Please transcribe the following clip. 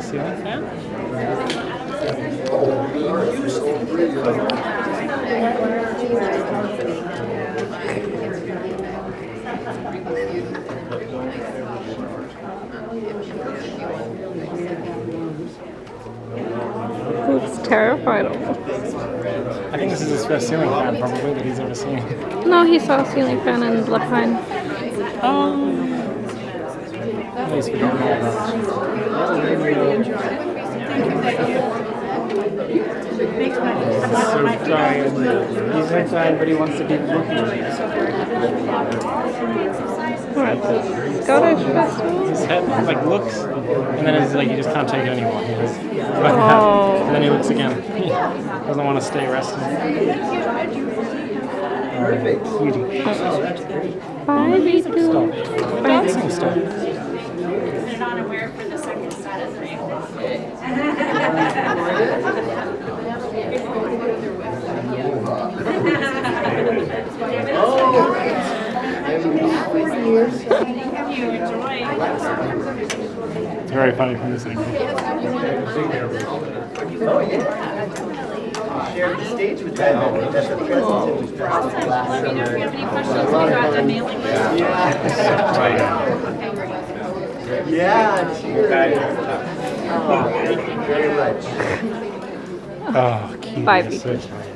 ceiling fan? Looks terrified of him. I think this is his first ceiling fan, probably, that he's ever seen. No, he saw a ceiling fan in Left Behind. At least we don't know about so tired. He's so tired, but he wants to keep looking. What, the Scottish festival? His head like looks, and then it's like he just can't take it anymore. He goes, Oh. and then he looks again. He doesn't want to stay resting. Cutie. Bye, Ritu. Dancing stuff. They're not aware for the second set of 3 o'clock. You enjoy. It's very funny from this angle. Oh, yeah. Shared the stage with that. That's a present. Let me know if you have any questions about the mailing list. Yeah, cheers. Oh, thank you very much. Oh, cute. Bye, So Ritu. tired.